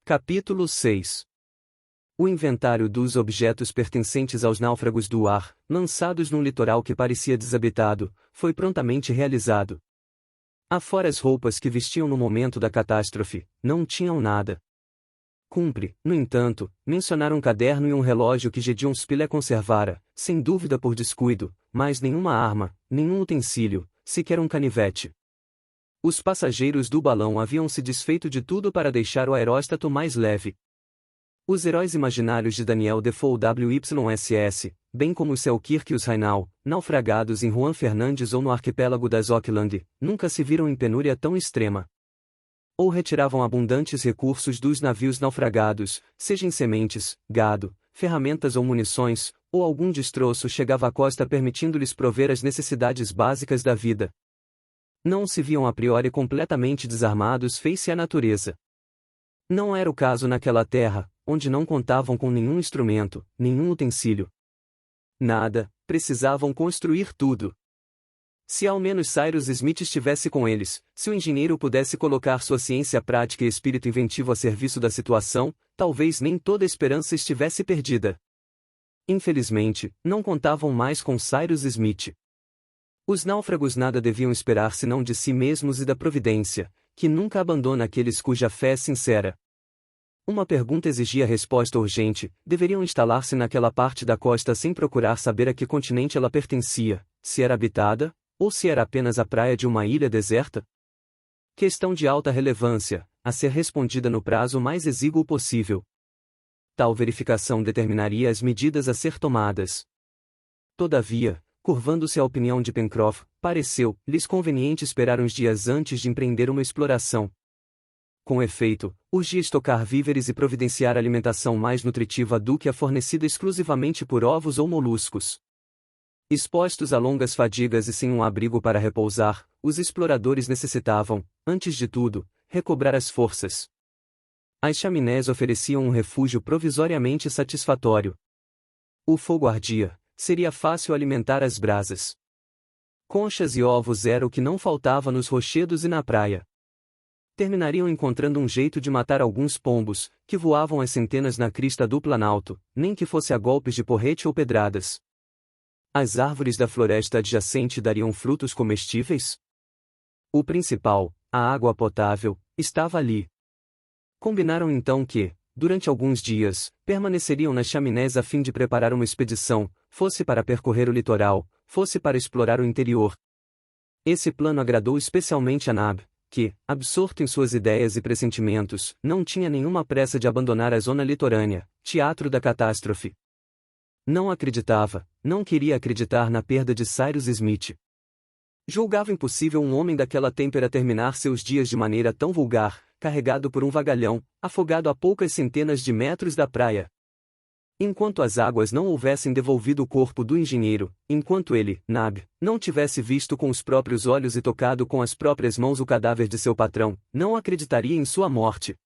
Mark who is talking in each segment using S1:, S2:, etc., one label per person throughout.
S1: Capítulo 6. O inventário dos objetos pertencentes aos náufragos do ar, lançados num litoral que parecia desabitado, foi prontamente realizado. Afora as roupas que vestiam no momento da catástrofe, não tinham nada. Cumpre, no entanto, mencionar um caderno e um relógio que Gédéon Spilett conservara, sem dúvida por descuido, mas nenhuma arma, nenhum utensílio, sequer um canivete. Os passageiros do balão haviam se desfeito de tudo para deixar o aeróstato mais leve. Os heróis imaginários de Daniel Defoe WYSS, bem como os Selkirk e os Rainal, naufragados em Juan Fernandes ou no arquipélago das Auckland, nunca se viram em penúria tão extrema. Ou retiravam abundantes recursos dos navios naufragados, seja em sementes, gado, ferramentas ou munições, ou algum destroço chegava à costa permitindo-lhes prover as necessidades básicas da vida. Não se viam a priori completamente desarmados face à natureza. Não era o caso naquela terra, onde não contavam com nenhum instrumento, nenhum utensílio. Nada, precisavam construir tudo. Se ao menos Cyrus Smith estivesse com eles, se o engenheiro pudesse colocar sua ciência prática e espírito inventivo a serviço da situação, talvez nem toda a esperança estivesse perdida. Infelizmente, não contavam mais com Cyrus Smith. Os náufragos nada deviam esperar senão de si mesmos e da providência, que nunca abandona aqueles cuja fé é sincera. Uma pergunta exigia resposta urgente: deveriam instalar-se naquela parte da costa sem procurar saber a que continente ela pertencia, se era habitada, ou se era apenas a praia de uma ilha deserta? Questão de alta relevância, a ser respondida no prazo mais exíguo possível. Tal verificação determinaria as medidas a ser tomadas. Todavia, curvando-se à opinião de Pencroff, pareceu-lhes conveniente esperar uns dias antes de empreender uma exploração. Com efeito, urgia estocar víveres e providenciar alimentação mais nutritiva do que a fornecida exclusivamente por ovos ou moluscos. Expostos a longas fadigas e sem um abrigo para repousar, os exploradores necessitavam, antes de tudo, recobrar as forças. As chaminés ofereciam um refúgio provisoriamente satisfatório. O fogo ardia, seria fácil alimentar as brasas. Conchas e ovos era o que não faltava nos rochedos e na praia. Terminariam encontrando um jeito de matar alguns pombos, que voavam às centenas na crista do planalto, nem que fosse a golpes de porrete ou pedradas. As árvores da floresta adjacente dariam frutos comestíveis? O principal, a água potável, estava ali. Combinaram então que, durante alguns dias, permaneceriam nas chaminés a fim de preparar uma expedição, fosse para percorrer o litoral, fosse para explorar o interior. Esse plano agradou especialmente a Nab, que, absorto em suas ideias e pressentimentos, não tinha nenhuma pressa de abandonar a zona litorânea, teatro da catástrofe. Não acreditava, não queria acreditar na perda de Cyrus Smith. Julgava impossível um homem daquela têmpera terminar seus dias de maneira tão vulgar, carregado por um vagalhão, afogado a poucas centenas de metros da praia. Enquanto as águas não houvessem devolvido o corpo do engenheiro, enquanto ele, Nab, não tivesse visto com os próprios olhos e tocado com as próprias mãos o cadáver de seu patrão, não acreditaria em sua morte.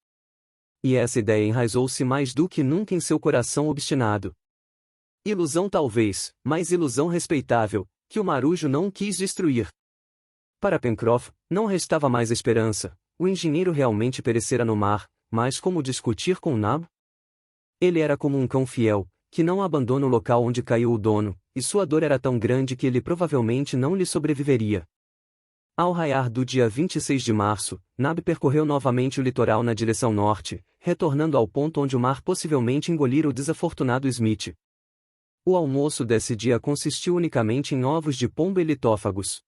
S1: E essa ideia enraizou-se mais do que nunca em seu coração obstinado. Ilusão talvez, mas ilusão respeitável, que o marujo não quis destruir. Para Pencroff, não restava mais esperança. O engenheiro realmente perecera no mar, mas como discutir com Nab? Ele era como um cão fiel, que não abandona o local onde caiu o dono, e sua dor era tão grande que ele provavelmente não lhe sobreviveria. Ao raiar do dia 26 de março, Nab percorreu novamente o litoral na direção norte, retornando ao ponto onde o mar possivelmente engolira o desafortunado Smith. O almoço desse dia consistiu unicamente em ovos de pombo e litófagos.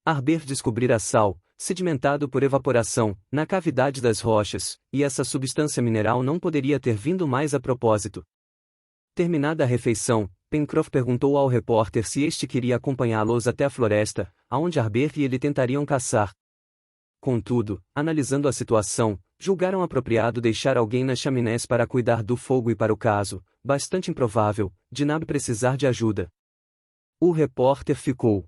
S1: Harbert descobrira sal, sedimentado por evaporação, na cavidade das rochas, e essa substância mineral não poderia ter vindo mais a propósito. Terminada a refeição, Pencroff perguntou ao repórter se este queria acompanhá-los até a floresta, aonde Harbert e ele tentariam caçar. Contudo, analisando a situação, julgaram apropriado deixar alguém nas chaminés para cuidar do fogo e para o caso, bastante improvável, de Nab precisar de ajuda. O repórter ficou.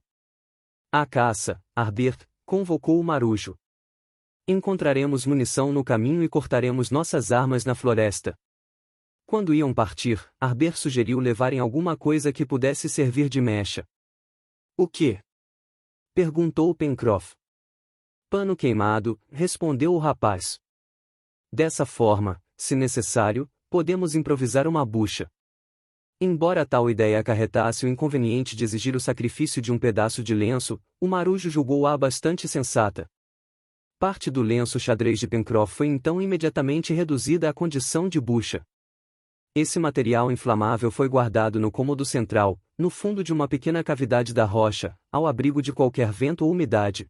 S1: A caça, Harbert, convocou o marujo. Encontraremos munição no caminho e cortaremos nossas armas na floresta. Quando iam partir, Harbert sugeriu levarem alguma coisa que pudesse servir de mecha. O quê? Perguntou Pencroff. Pano queimado, respondeu o rapaz. Dessa forma, se necessário, podemos improvisar uma bucha. Embora tal ideia acarretasse o inconveniente de exigir o sacrifício de um pedaço de lenço, o marujo julgou-a bastante sensata. Parte do lenço xadrez de Pencroff foi então imediatamente reduzida à condição de bucha. Esse material inflamável foi guardado no cômodo central, no fundo de uma pequena cavidade da rocha, ao abrigo de qualquer vento ou umidade.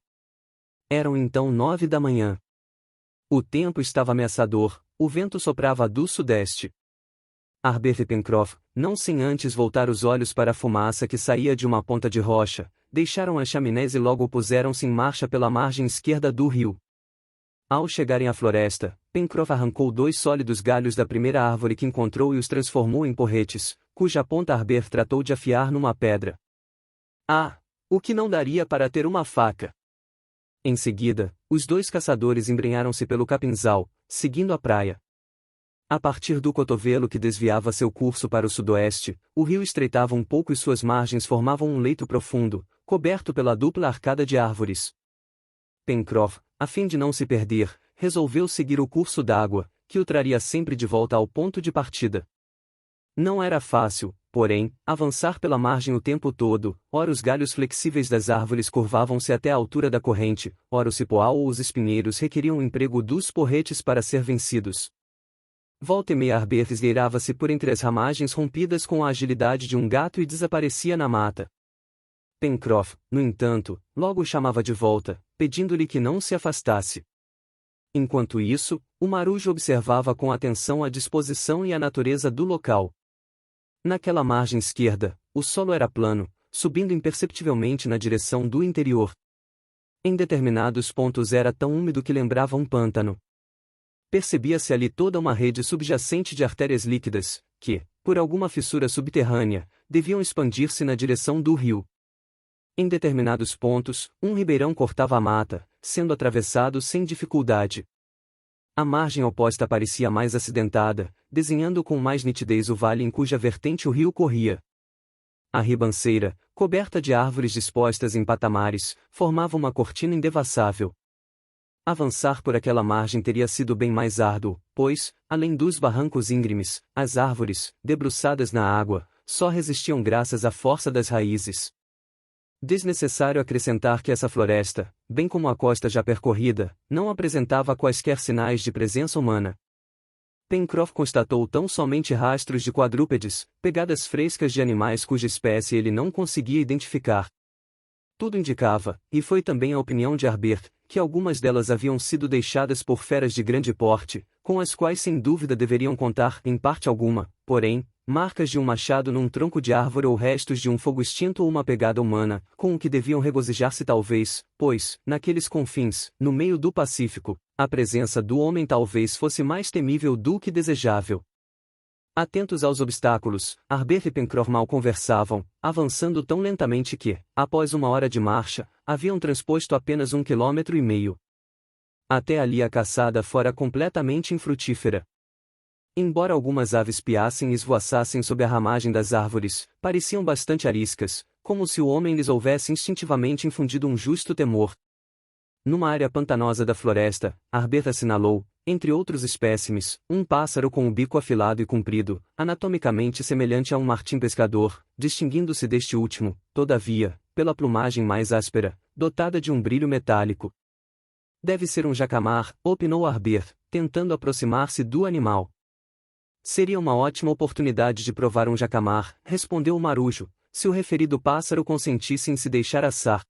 S1: Eram então 9 da manhã. O tempo estava ameaçador, o vento soprava do sudeste. Harbert e Pencroff, não sem antes voltar os olhos para a fumaça que saía de uma ponta de rocha, deixaram as chaminés e logo puseram-se em marcha pela margem esquerda do rio. Ao chegarem à floresta, Pencroff arrancou 2 sólidos galhos da primeira árvore que encontrou e os transformou em porretes, cuja ponta Harbert tratou de afiar numa pedra. Ah! O que não daria para ter uma faca! Em seguida, os 2 caçadores embrenharam-se pelo capinzal, seguindo a praia. A partir do cotovelo que desviava seu curso para o sudoeste, o rio estreitava um pouco e suas margens formavam um leito profundo, coberto pela dupla arcada de árvores. Pencroff, a fim de não se perder, resolveu seguir o curso d'água, que o traria sempre de volta ao ponto de partida. Não era fácil, porém, avançar pela margem o tempo todo, ora os galhos flexíveis das árvores curvavam-se até a altura da corrente, ora o cipoal ou os espinheiros requeriam o emprego dos porretes para ser vencidos. Volta e meia Harbert esgueirava-se por entre as ramagens rompidas com a agilidade de um gato e desaparecia na mata. Pencroff, no entanto, logo o chamava de volta, pedindo-lhe que não se afastasse. Enquanto isso, o marujo observava com atenção a disposição e a natureza do local. Naquela margem esquerda, o solo era plano, subindo imperceptivelmente na direção do interior. Em determinados pontos era tão úmido que lembrava um pântano. Percebia-se ali toda uma rede subjacente de artérias líquidas, que, por alguma fissura subterrânea, deviam expandir-se na direção do rio. Em determinados pontos, um ribeirão cortava a mata, sendo atravessado sem dificuldade. A margem oposta parecia mais acidentada, desenhando com mais nitidez o vale em cuja vertente o rio corria. A ribanceira, coberta de árvores dispostas em patamares, formava uma cortina indevassável. Avançar por aquela margem teria sido bem mais árduo, pois, além dos barrancos íngremes, as árvores, debruçadas na água, só resistiam graças à força das raízes. Desnecessário acrescentar que essa floresta, bem como a costa já percorrida, não apresentava quaisquer sinais de presença humana. Pencroff constatou tão somente rastros de quadrúpedes, pegadas frescas de animais cuja espécie ele não conseguia identificar. Tudo indicava, e foi também a opinião de Harbert, que algumas delas haviam sido deixadas por feras de grande porte, com as quais sem dúvida deveriam contar, em parte alguma, porém, marcas de um machado num tronco de árvore ou restos de um fogo extinto ou uma pegada humana, com o que deviam regozijar-se talvez, pois, naqueles confins, no meio do Pacífico, a presença do homem talvez fosse mais temível do que desejável. Atentos aos obstáculos, Harbert e Pencroff mal conversavam, avançando tão lentamente que, após 1 hora de marcha, haviam transposto apenas 1,5 quilômetros. Até ali a caçada fora completamente infrutífera. Embora algumas aves piassem e esvoaçassem sob a ramagem das árvores, pareciam bastante ariscas, como se o homem lhes houvesse instintivamente infundido um justo temor. Numa área pantanosa da floresta, Harbert assinalou, entre outros espécimes, um pássaro com o bico afilado e comprido, anatomicamente semelhante a um martim pescador, distinguindo-se deste último, todavia, pela plumagem mais áspera, dotada de um brilho metálico. Deve ser um jacamar, opinou Harbert, tentando aproximar-se do animal. Seria uma ótima oportunidade de provar um jacamar, respondeu o marujo, se o referido pássaro consentisse em se deixar assar.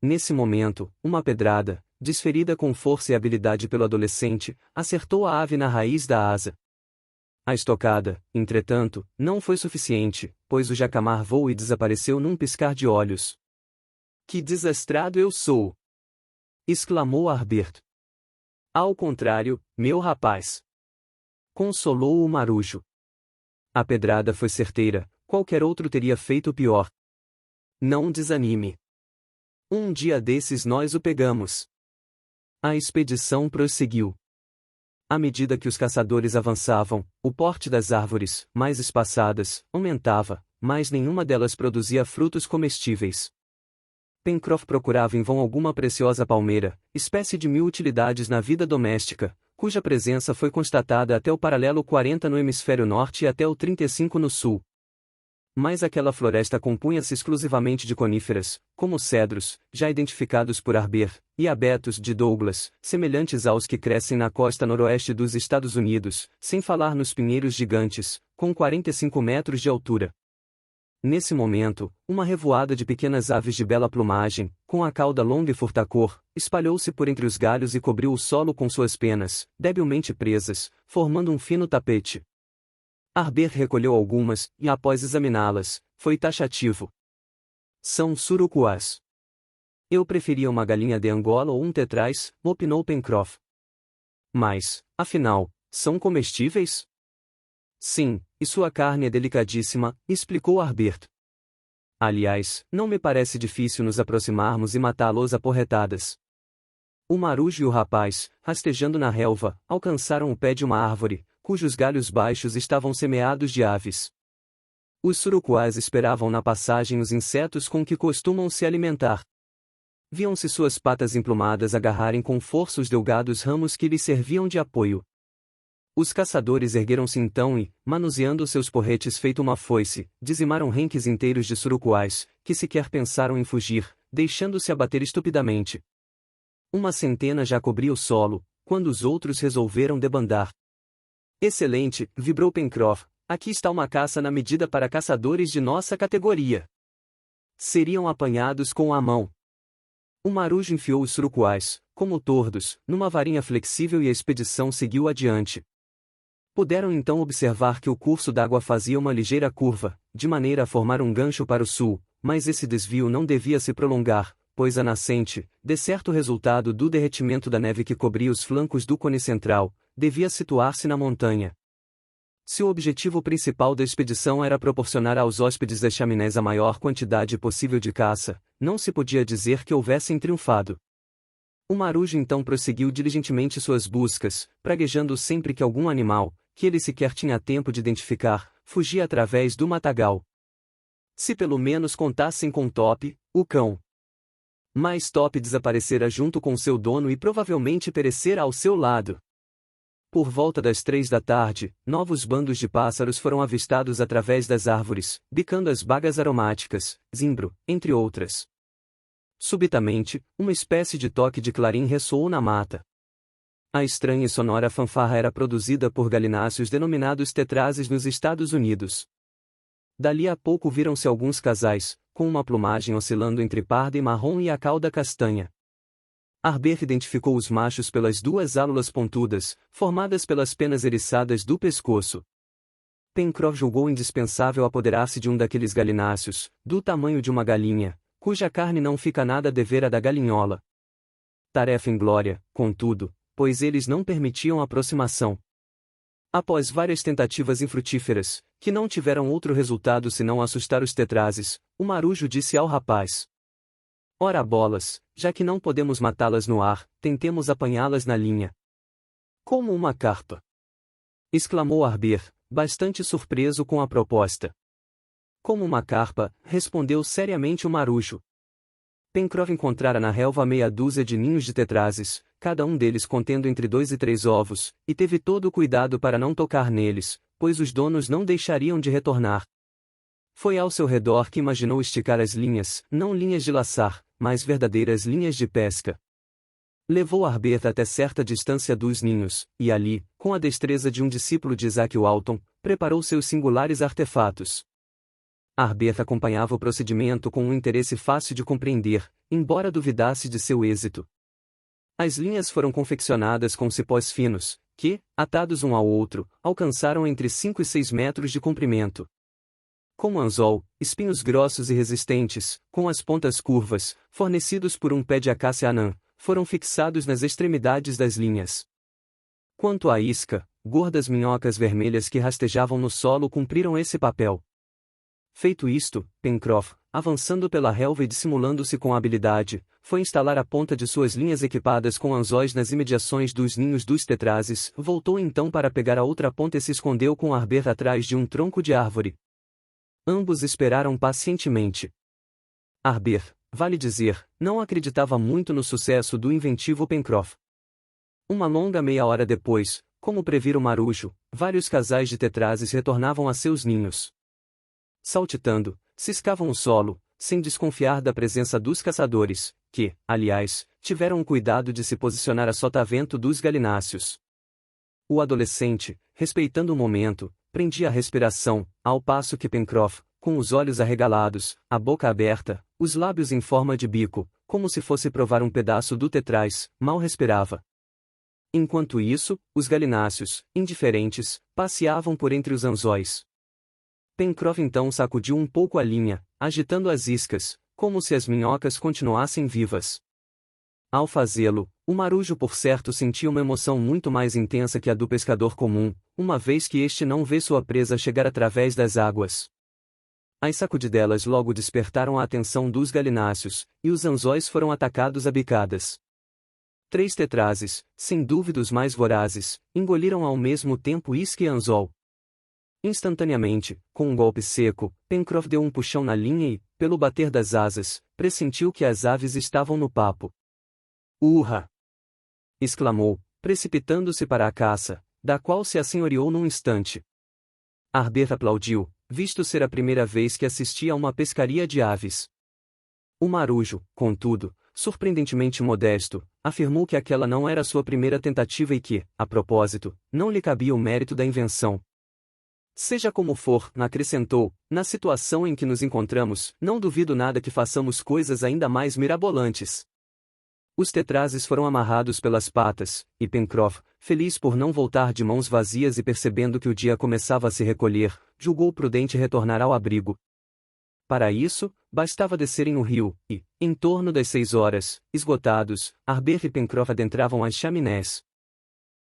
S1: Nesse momento, uma pedrada, desferida com força e habilidade pelo adolescente, acertou a ave na raiz da asa. A estocada, entretanto, não foi suficiente, pois o jacamar voou e desapareceu num piscar de olhos. Que desastrado eu sou! Exclamou Harbert. Ao contrário, meu rapaz! Consolou o marujo. A pedrada foi certeira, qualquer outro teria feito pior. Não desanime. Um dia desses nós o pegamos. A expedição prosseguiu. À medida que os caçadores avançavam, o porte das árvores, mais espaçadas, aumentava, mas nenhuma delas produzia frutos comestíveis. Pencroff procurava em vão alguma preciosa palmeira, espécie de mil utilidades na vida doméstica, cuja presença foi constatada até o paralelo 40 no hemisfério norte e até o 35 no sul. Mas aquela floresta compunha-se exclusivamente de coníferas, como os cedros, já identificados por Arber, e abetos de Douglas, semelhantes aos que crescem na costa noroeste dos Estados Unidos, sem falar nos pinheiros gigantes, com 45 metros de altura. Nesse momento, uma revoada de pequenas aves de bela plumagem, com a cauda longa e furtacor, espalhou-se por entre os galhos e cobriu o solo com suas penas, debilmente presas, formando um fino tapete. Arber recolheu algumas, e após examiná-las, foi taxativo. São surucuás. Eu preferia uma galinha de Angola ou um tetraz, opinou Pencroff. Mas, afinal, são comestíveis? Sim, e sua carne é delicadíssima, explicou Harbert. Aliás, não me parece difícil nos aproximarmos e matá-los a porretadas. O marujo e o rapaz, rastejando na relva, alcançaram o pé de uma árvore, cujos galhos baixos estavam semeados de aves. Os surucuás esperavam na passagem os insetos com que costumam se alimentar. Viam-se suas patas emplumadas agarrarem com força os delgados ramos que lhes serviam de apoio. Os caçadores ergueram-se então e, manuseando seus porretes feito uma foice, dizimaram renques inteiros de surucuás, que sequer pensaram em fugir, deixando-se abater estupidamente. Uma centena já cobria o solo, quando os outros resolveram debandar. Excelente, vibrou Pencroff, aqui está uma caça na medida para caçadores de nossa categoria. Seriam apanhados com a mão. O marujo enfiou os surucuás, como tordos, numa varinha flexível e a expedição seguiu adiante. Puderam então observar que o curso d'água fazia uma ligeira curva, de maneira a formar um gancho para o sul, mas esse desvio não devia se prolongar, pois a nascente, de certo resultado do derretimento da neve que cobria os flancos do cone central, devia situar-se na montanha. Se o objetivo principal da expedição era proporcionar aos hóspedes das chaminés a maior quantidade possível de caça, não se podia dizer que houvessem triunfado. O marujo então prosseguiu diligentemente suas buscas, praguejando sempre que algum animal, que ele sequer tinha tempo de identificar, fugia através do matagal. Se pelo menos contassem com Top, o cão. Mas Top desaparecera junto com seu dono e provavelmente perecera ao seu lado. Por volta das 3 da tarde, novos bandos de pássaros foram avistados através das árvores, bicando as bagas aromáticas, zimbro, entre outras. Subitamente, uma espécie de toque de clarim ressoou na mata. A estranha e sonora fanfarra era produzida por galináceos denominados tetrazes nos Estados Unidos. Dali a pouco viram-se alguns casais, com uma plumagem oscilando entre parda e marrom e a cauda castanha. Harbert identificou os machos pelas duas álulas pontudas, formadas pelas penas eriçadas do pescoço. Pencroff julgou indispensável apoderar-se de um daqueles galináceos, do tamanho de uma galinha, cuja carne não fica nada a dever à da galinhola. Tarefa inglória, contudo, pois eles não permitiam aproximação. Após várias tentativas infrutíferas, que não tiveram outro resultado senão assustar os tetrazes, o marujo disse ao rapaz: Ora bolas, já que não podemos matá-las no ar, tentemos apanhá-las na linha. Como uma carpa! Exclamou Harbert, bastante surpreso com a proposta. Como uma carpa, respondeu seriamente o marujo. Pencroff encontrara na relva meia dúzia de ninhos de tetrazes, cada um deles contendo entre 2 e 3 ovos, e teve todo o cuidado para não tocar neles, pois os donos não deixariam de retornar. Foi ao seu redor que imaginou esticar as linhas, não linhas de laçar, mas verdadeiras linhas de pesca. Levou Harbert até certa distância dos ninhos, e ali, com a destreza de um discípulo de Isaac Walton, preparou seus singulares artefatos. Harbert acompanhava o procedimento com um interesse fácil de compreender, embora duvidasse de seu êxito. As linhas foram confeccionadas com cipós finos, que, atados um ao outro, alcançaram entre 5 e 6 metros de comprimento. Como anzol, espinhos grossos e resistentes, com as pontas curvas, fornecidos por um pé de acácia anã, foram fixados nas extremidades das linhas. Quanto à isca, gordas minhocas vermelhas que rastejavam no solo cumpriram esse papel. Feito isto, Pencroff, avançando pela relva e dissimulando-se com habilidade, foi instalar a ponta de suas linhas equipadas com anzóis nas imediações dos ninhos dos tetrazes, voltou então para pegar a outra ponta e se escondeu com Harbert atrás de um tronco de árvore. Ambos esperaram pacientemente. Harbert, vale dizer, não acreditava muito no sucesso do inventivo Pencroff. Uma longa meia hora depois, como previra o marujo, vários casais de tetrazes retornavam a seus ninhos. Saltitando, ciscavam o solo, sem desconfiar da presença dos caçadores, que, aliás, tiveram o cuidado de se posicionar a sotavento dos galináceos. O adolescente, respeitando o momento, prendia a respiração, ao passo que Pencroff, com os olhos arregalados, a boca aberta, os lábios em forma de bico, como se fosse provar um pedaço do tetraz, mal respirava. Enquanto isso, os galináceos, indiferentes, passeavam por entre os anzóis. Pencroff então sacudiu um pouco a linha, agitando as iscas, como se as minhocas continuassem vivas. Ao fazê-lo, o marujo por certo sentia uma emoção muito mais intensa que a do pescador comum, uma vez que este não vê sua presa chegar através das águas. As sacudidelas logo despertaram a atenção dos galináceos, e os anzóis foram atacados a bicadas. 3 tetrazes, sem dúvida os mais vorazes, engoliram ao mesmo tempo isca e anzol. Instantaneamente, com um golpe seco, Pencroff deu um puxão na linha e, pelo bater das asas, pressentiu que as aves estavam no papo. Urra! Exclamou, precipitando-se para a caça, da qual se assenhoreou num instante. Harbert aplaudiu, visto ser a primeira vez que assistia a uma pescaria de aves. O marujo, contudo, surpreendentemente modesto, afirmou que aquela não era sua primeira tentativa e que, a propósito, não lhe cabia o mérito da invenção. Seja como for, acrescentou, na situação em que nos encontramos, não duvido nada que façamos coisas ainda mais mirabolantes. Os tetrazes foram amarrados pelas patas, e Pencroff, feliz por não voltar de mãos vazias e percebendo que o dia começava a se recolher, julgou prudente retornar ao abrigo. Para isso, bastava descerem o rio, e, em torno das 6 horas, esgotados, Harbert e Pencroff adentravam as chaminés.